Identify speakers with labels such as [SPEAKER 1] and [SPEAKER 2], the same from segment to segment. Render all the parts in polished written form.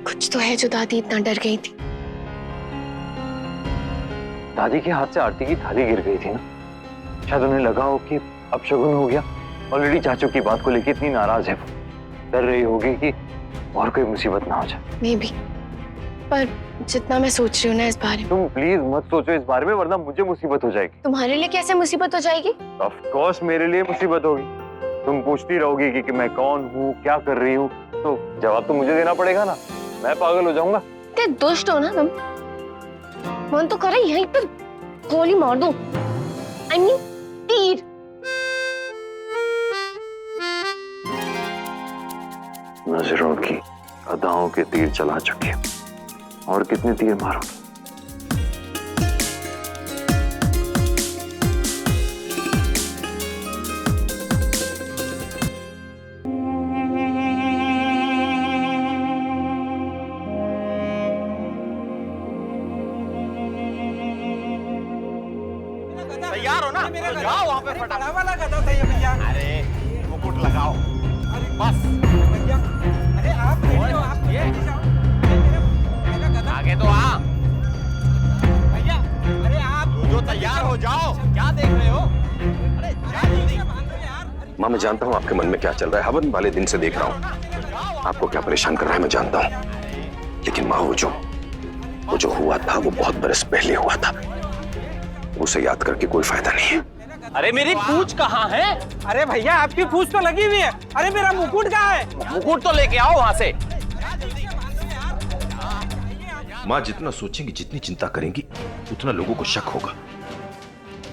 [SPEAKER 1] कुछ तो है जो दादी इतना डर गई थी।
[SPEAKER 2] दादी के हाथ से आरती की थाली गिर गई थी ना, शायद उन्हें लगा हो कि अब शगुन हो गया। ऑलरेडी चाचू की बात को लेकर इतनी नाराज है वो, डर रही होगी कि और कोई मुसीबत ना हो जाए।
[SPEAKER 1] मे बी, पर जितना मैं सोच रही हूँ ना इस बारे में।
[SPEAKER 2] तुम प्लीज मत सोचो इस बारे में, वरना मुझे मुसीबत हो जाएगी।
[SPEAKER 1] तुम्हारे लिए कैसे मुसीबत हो जाएगी?
[SPEAKER 2] ऑफ कोर्स मेरे लिए मुसीबत होगी। तुम पूछती रहोगी कि मैं कौन हूँ, क्या कर रही हूँ, तो जवाब तो मुझे देना पड़ेगा ना। मैं पागल हो जाऊंगा।
[SPEAKER 1] इतने दुष्ट हो ना तुम। मन तो करे यहीं पर गोली मार दूं। I mean, तीर।
[SPEAKER 2] नजरों की अदाओं के तीर चला चुकी हूँ, और कितने तीर मारोगी?
[SPEAKER 3] तैयार हो ना? जाओ वहाँ पे फटाफट।
[SPEAKER 4] लगा था ये भैया।
[SPEAKER 3] अरे मुकुट लगाओ बस।
[SPEAKER 4] भैया, अरे आप बैठो, आप
[SPEAKER 3] ये
[SPEAKER 4] जाओ। मेरा गधा
[SPEAKER 3] आगे तो आ।
[SPEAKER 4] भैया, अरे आप
[SPEAKER 3] जो तैयार हो जाओ, क्या देख रहे हो? अरे जा जल्दी।
[SPEAKER 4] बांधो यार।
[SPEAKER 5] माँ, मैं जानता हूँ आपके मन में क्या चल रहा है। हवन वाले दिन से देख रहा हूँ आपको क्या परेशान कर रहा है, मैं जानता हूँ। लेकिन माँ, वो जो हुआ था वो बहुत बरस पहले हुआ था। उसे याद करके कोई फायदा नहीं है।
[SPEAKER 3] अरे मेरी पूंछ कहाँ है?
[SPEAKER 4] अरे भैया, आपकी पूंछ तो लगी हुई है। अरे मेरा मुकुट कहाँ है?
[SPEAKER 3] मुकुट तो लेके आओ वहाँ से।
[SPEAKER 5] माँ, जितना सोचेंगी, जितनी चिंता करेंगी, उतना लोगों को शक होगा।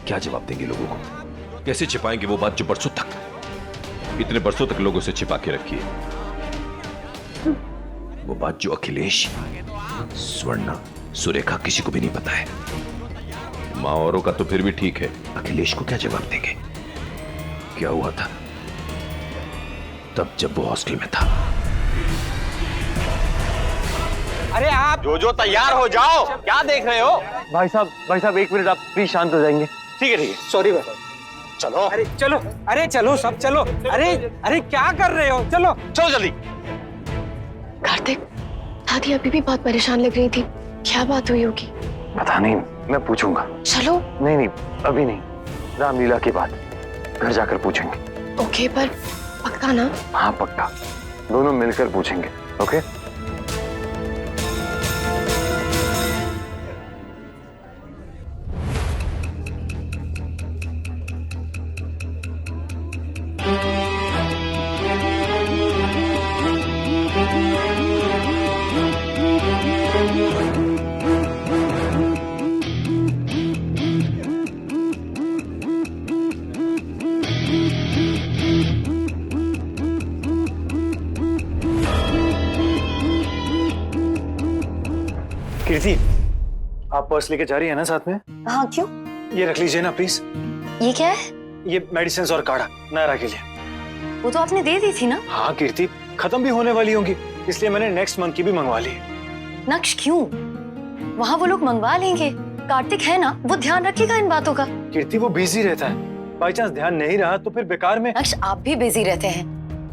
[SPEAKER 5] क्या जवाब देंगे लोगों को? कैसे छिपाएंगे वो बात जो इतने बरसों तक लोगों से छिपा के रखी है? वो बात जो अखिलेश, स्वर्णा, सुरेखा किसी को भी नहीं पता है। माँ औरों का तो फिर भी ठीक है, अखिलेश को क्या जवाब देंगे? क्या हुआ था तब जब वो हॉस्टल में था?
[SPEAKER 4] अरे आप
[SPEAKER 3] जो तैयार हो जाओ, क्या देख रहे हो?
[SPEAKER 2] भाई साहब 1 मिनट, आप प्लीज शांत हो जाएंगे?
[SPEAKER 3] ठीक है ठीक है,
[SPEAKER 4] सॉरी भाई।
[SPEAKER 3] चलो।
[SPEAKER 4] अरे चलो, अरे चलो सब चलो। अरे क्या कर रहे हो? चलो
[SPEAKER 3] चलो जल्दी।
[SPEAKER 1] कार्तिक, दादी अभी भी बहुत परेशान लग रही थी। क्या बात हुई होगी?
[SPEAKER 2] पता नहीं, मैं पूछूंगा।
[SPEAKER 1] चलो।
[SPEAKER 2] नहीं, अभी नहीं, रामलीला के बाद घर जाकर पूछेंगे।
[SPEAKER 1] ओके, पर पक्का ना?
[SPEAKER 2] हाँ पक्का, दोनों मिलकर पूछेंगे। ओके?
[SPEAKER 6] कीर्ति, आप पर्स लेके जा रही है ना साथ में?
[SPEAKER 7] हाँ, क्यों?
[SPEAKER 6] ये रख लीजिए ना प्लीज।
[SPEAKER 7] ये क्या है?
[SPEAKER 6] ये मेडिसिन और काढ़ा नायरा के लिए।
[SPEAKER 7] वो तो आपने दे दी थी ना।
[SPEAKER 6] हाँ कीर्ति, खत्म भी होने वाली होंगी, इसलिए मैंने नेक्स्ट मंथ की भी मंगवा ली।
[SPEAKER 7] नक्श क्यों? वहाँ वो लोग मंगवा लेंगे। कार्तिक है ना, वो ध्यान रखेगा इन बातों का।
[SPEAKER 6] कीर्ति, वो बिजी रहता है, बाई चांस ध्यान नहीं रहा तो फिर बेकार में।
[SPEAKER 7] नक्श, आप भी बिजी रहते हैं।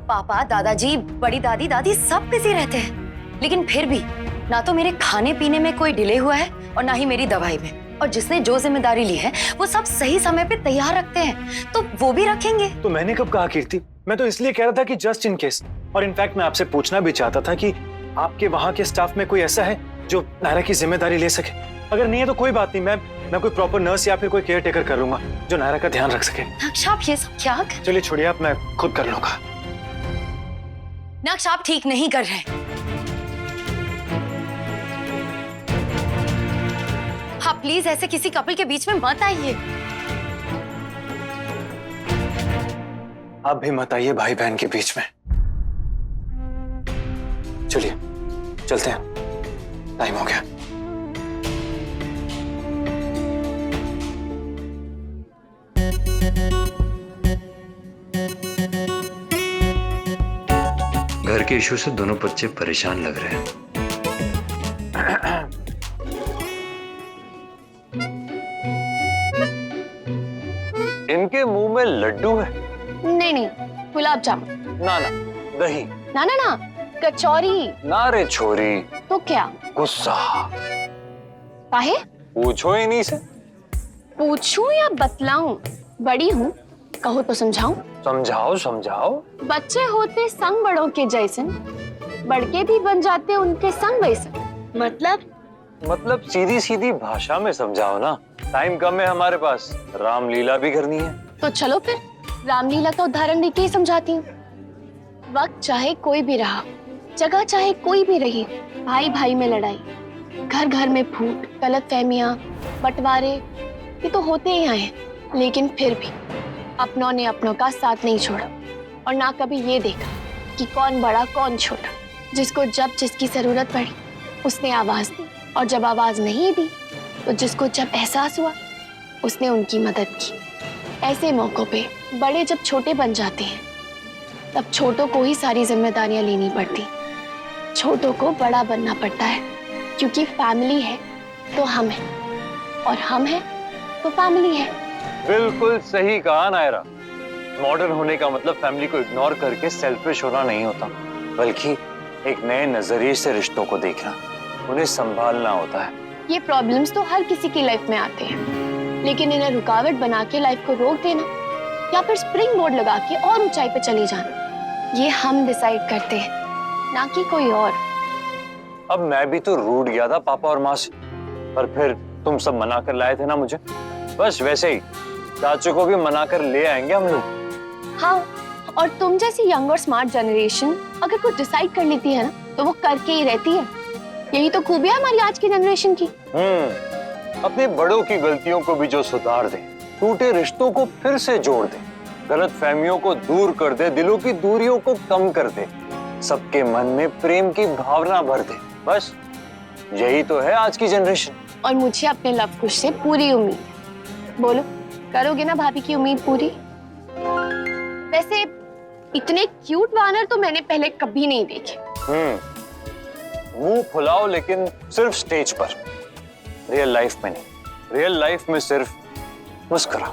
[SPEAKER 7] पापा, दादाजी, बड़ी दादी, दादी सब बिजी रहते हैं। लेकिन फिर भी ना तो मेरे खाने पीने में कोई डिले हुआ है और ना ही मेरी दवाई में। और जिसने जो जिम्मेदारी ली है वो सब सही समय पे तैयार रखते हैं, तो वो भी रखेंगे।
[SPEAKER 6] तो मैंने कब कहा कीर्ति? मैं तो इसलिए कह रहा था कि जस्ट इन केस। और इनफैक्ट मैं आपसे पूछना भी चाहता था कि आपके वहाँ के स्टाफ में कोई ऐसा है जो नायरा की जिम्मेदारी ले सके। अगर नहीं है तो कोई बात नहीं, मैं कोई प्रॉपर नर्स या फिर कोई केयर टेकर कर लूंगा जो नायरा का ध्यान रख सके।
[SPEAKER 7] नक्श, आप ये सब क्या कर...
[SPEAKER 6] चलिए छोड़िए, आप, मैं खुद कर लूंगा।
[SPEAKER 7] नक्श, आप ठीक नहीं कर रहे। हाँ प्लीज, ऐसे किसी कपल के बीच में मत आइए।
[SPEAKER 6] आप भी मत आइए भाई बहन के बीच में। चलिए चलते हैं, टाइम हो गया।
[SPEAKER 8] घर के इशू से दोनों बच्चे परेशान लग रहे हैं।
[SPEAKER 2] इनके मुंह में लड्डू है?
[SPEAKER 1] नहीं, गुलाब जामुन।
[SPEAKER 2] ना, दही।
[SPEAKER 1] ना, कचौरी।
[SPEAKER 6] ना रे छोरी,
[SPEAKER 1] तो क्या?
[SPEAKER 6] गुस्सा।
[SPEAKER 1] काहे?
[SPEAKER 6] पूछो ही नहीं से।
[SPEAKER 1] पूछूं या बतलाऊं? बड़ी हूँ, कहो तो समझाऊं।
[SPEAKER 6] समझाओ समझाओ।
[SPEAKER 1] बच्चे होते संग बड़ों के जैसन, बड़के भी बन जाते उनके संग वैसन।
[SPEAKER 6] मतलब सीधी सीधी भाषा में समझाओ ना, टाइम कम है हमारे पास, रामलीला भी करनी है।
[SPEAKER 1] तो चलो फिर रामलीला का उदाहरण देके ही समझाती हूँ। वक्त चाहे कोई भी रहा, जगह चाहे कोई भी रही, भाई भाई में लड़ाई, घर घर में फूट, गलतफहमियां, बंटवारे, ये तो होते ही हैं। लेकिन फिर भी अपनों ने अपनों का साथ नहीं छोड़ा और ना कभी ये देखा कि कौन बड़ा कौन छोटा। जिसको जब जिसकी जरूरत पड़ी उसने आवाज दी, और जब आवाज नहीं दी तो जिसको जब एहसास हुआ उसने उनकी मदद की। ऐसे मौकों पे बड़े जब छोटे बन जाते हैं तब छोटों को ही सारी जिम्मेदारियां लेनी पड़ती, छोटों को बड़ा बनना पड़ता है, क्योंकि फैमिली है तो हम हैं और हम हैं तो फैमिली है।
[SPEAKER 6] बिल्कुल सही कहा नायरा। मॉडर्न होने का मतलब फैमिली को इग्नोर करके सेल्फिश होना नहीं होता, बल्कि एक नए नजरिए से रिश्तों को देखना, उन्हें संभालना होता है।
[SPEAKER 1] ये प्रॉब्लम्स तो हर किसी की लाइफ में आते हैं, लेकिन इन्हें रुकावट बना के लाइफ को रोक देना या फिर स्प्रिंग बोर्ड लगा के और ऊंचाई पे चले जाना, ये हम डिसाइड करते हैं, ना कि कोई और।
[SPEAKER 6] अब मैं भी तो रूठ गया था पापा और माँ से, पर फिर तुम सब मना कर लाए थे ना मुझे, बस वैसे ही चाचू को भी मना कर ले आएंगे हम लोग।
[SPEAKER 1] हाँ, और तुम जैसी यंग और स्मार्ट जनरेशन अगर कुछ डिसाइड कर लेती है ना तो वो करके ही रहती है। यही तो खूबियां हमारी आज की जनरेशन की।
[SPEAKER 6] अपने बड़ों की गलतियों को भी जो सुधार दे, टूटे रिश्तों को फिर से जोड़ दे, गलत फहमियों को दूर कर दे, दिलों की दूरियों को कम कर दे, सबके मन में प्रेम की भावना भर दे, बस यही तो है आज की जनरेशन।
[SPEAKER 1] और मुझे अपने लव कुश से पूरी उम्मीद है। बोलो, करोगे ना भाभी की उम्मीद पूरी? वैसे इतने क्यूट वानर तो मैंने पहले कभी नहीं देखे।
[SPEAKER 6] मुंह फुलाओ लेकिन सिर्फ स्टेज पर, रियल लाइफ में नहीं। रियल लाइफ में सिर्फ मुस्कुराओ।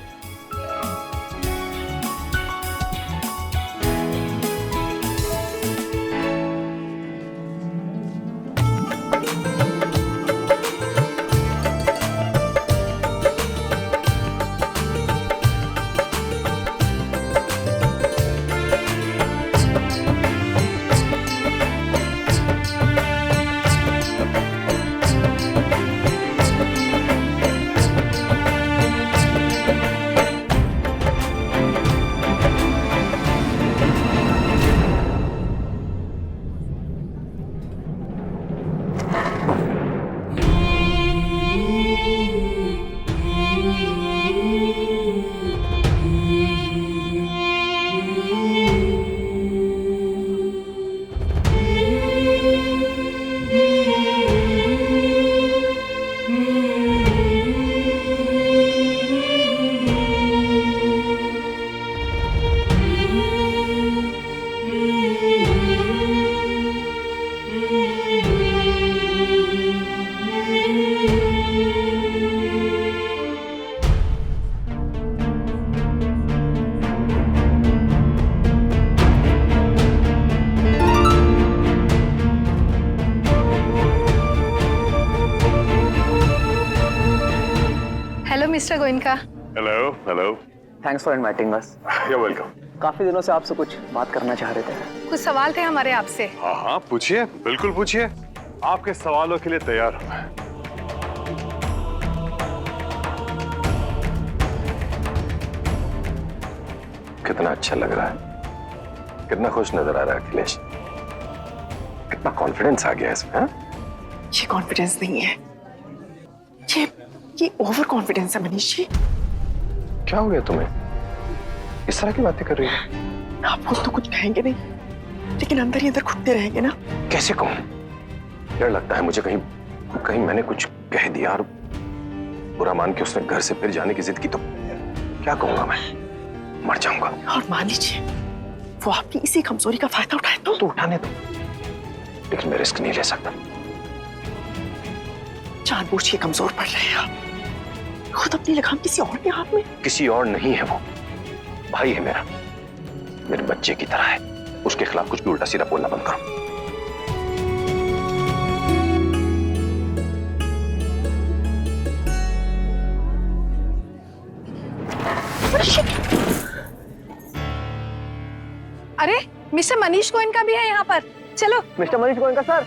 [SPEAKER 9] Mister Goenka.
[SPEAKER 10] Hello hello.
[SPEAKER 11] Thanks for inviting us.
[SPEAKER 10] You welcome.
[SPEAKER 11] काफी दिनों से आपसे कुछ बात करना चाह रहे थे।
[SPEAKER 9] कुछ सवाल थे हमारे आपसे।
[SPEAKER 10] हाँ हाँ पूछिए, बिल्कुल पूछिए, आपके सवालों के लिए तैयार हूं मैं।
[SPEAKER 5] कितना अच्छा लग रहा है, कितना खुश नजर आ रहा है अखिलेश, कितना कॉन्फिडेंस आ गया इसमें।
[SPEAKER 12] ये कॉन्फिडेंस नहीं है, ये ओवर कॉन्फिडेंस है मनीष जी।
[SPEAKER 5] क्या हो गया तुम्हें, इस तरह की बातें कर रही है?
[SPEAKER 12] आप खुद तो कुछ कहेंगे नहीं, लेकिन अंदर ही अंदर घुटते रहेंगे ना।
[SPEAKER 5] कैसे कहूं, डर लगता है मुझे कहीं मैंने कुछ कह दिया और बुरा मान के उसने घर से फिर जाने की जिद की तो क्या कहूंगा मैं, मर जाऊंगा।
[SPEAKER 12] और मान लीजिए वो आपकी इसी कमजोरी का फायदा उठाए तो
[SPEAKER 5] उठाने दो, लेकिन मैं रिस्क नहीं ले सकता।
[SPEAKER 12] जानबूझ के कमजोर पड़ रहे हैं आप, खुद अपनी लगाम किसी और के हाथ में।
[SPEAKER 5] किसी और नहीं है, वो भाई है मेरा, मेरे बच्चे की तरह है, उसके खिलाफ कुछ भी उल्टा सीधा बोलना बंद करो।
[SPEAKER 9] मनीष गोयनका भी है यहाँ पर। चलो।
[SPEAKER 11] Mister Manish Goenka sir.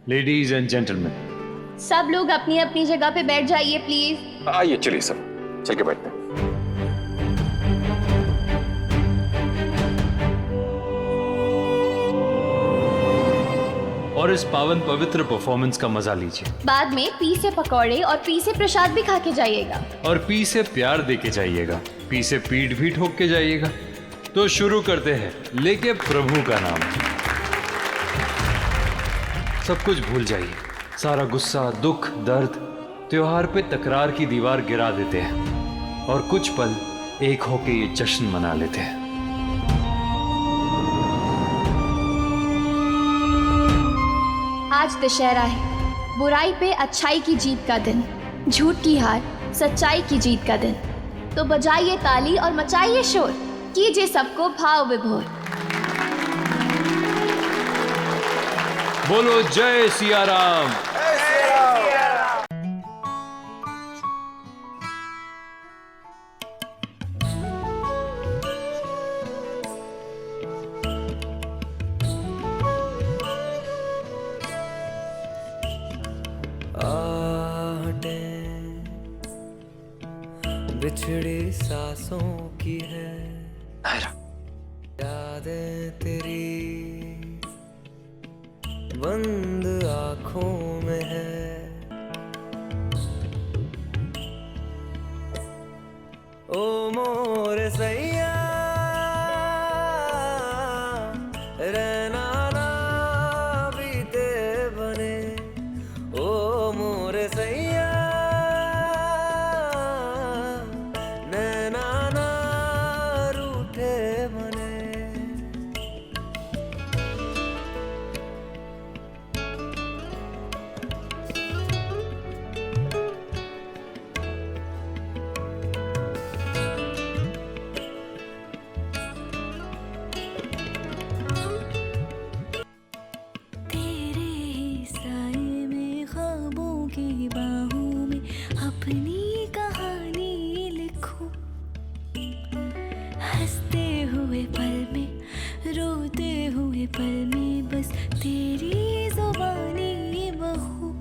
[SPEAKER 6] Ladies and gentleman,
[SPEAKER 1] सब लोग अपनी अपनी जगह पे बैठ जाइए प्लीज।
[SPEAKER 10] आइए चलिए सब चल के बैठते हैं।
[SPEAKER 6] और इस पावन पवित्र परफॉर्मेंस का मजा लीजिए।
[SPEAKER 1] बाद में पी से पकौड़े और पी से प्रसाद भी खा के जाइएगा।
[SPEAKER 6] और पी से प्यार दे के जाइएगा, पी से पीठ भी ठोक के जाइएगा। तो शुरू करते हैं लेके प्रभु का नाम। सब कुछ भूल जाइए, सारा गुस्सा, दुख, दर्द। त्योहार पे तकरार की दीवार गिरा देते हैं और कुछ पल एक होके ये जश्न मना लेते हैं।
[SPEAKER 1] आज दशहरा है, बुराई पे अच्छाई की जीत का दिन, झूठ की हार सच्चाई की जीत का दिन। तो बजाइए ताली और मचाइए शोर, कीजिए सबको भाव विभोर।
[SPEAKER 6] बोलो जय सिया राम।
[SPEAKER 3] बिछड़ी सांसों की है यादें तेरी बंद आंखों में है। ओ मोर सैया रहना ना बीते बने। ओ मोर सैया नैना ना रूठे बने।
[SPEAKER 1] अपनी कहानी लिखूं, हंसते हुए पल में, रोते हुए पल में, बस तेरी जुबानी बहू।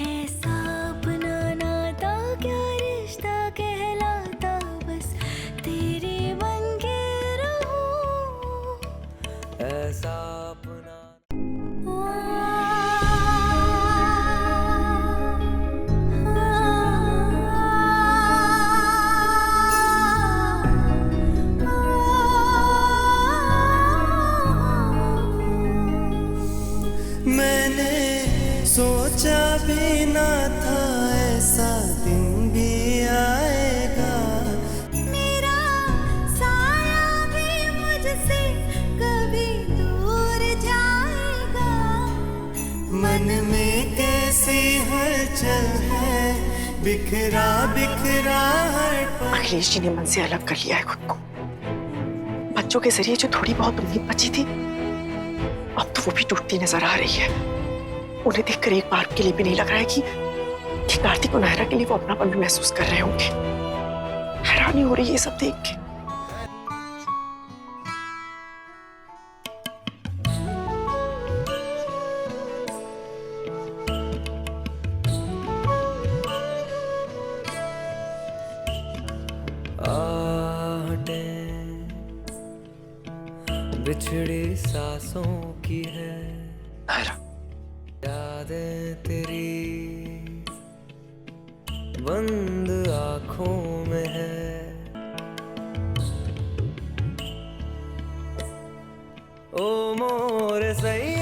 [SPEAKER 1] ऐसा अपना नाता क्या रिश्ता कहलाता, बस तेरे बन के रहूं।
[SPEAKER 3] ऐसा अपना मैंने सोचा भी ना था ऐसा दिन भी आएगा।
[SPEAKER 1] मेरा साया भी मुझसे कभी दूर जाएगा।
[SPEAKER 3] मन में कैसी हलचल है, बिखरा बिखरा हर पल।
[SPEAKER 12] अखिलेश जी ने मन से अलग कर लिया है खुद को। बच्चों के जरिए जो थोड़ी बहुत उम्मीद बची थी, अब तो वो भी टूटती नजर आ रही है। उन्हें देखकर एक बार के लिए भी नहीं लग रहा है कि कार्तिक और नायरा के लिए वो अपनापन भी महसूस कर रहे होंगे। हैरानी हो रही है ये सब देख के।
[SPEAKER 3] आहटे बिछड़ी सांसों की है
[SPEAKER 6] नायरा,
[SPEAKER 3] यादें तेरी बंद आंखों में है। ओ मोर सही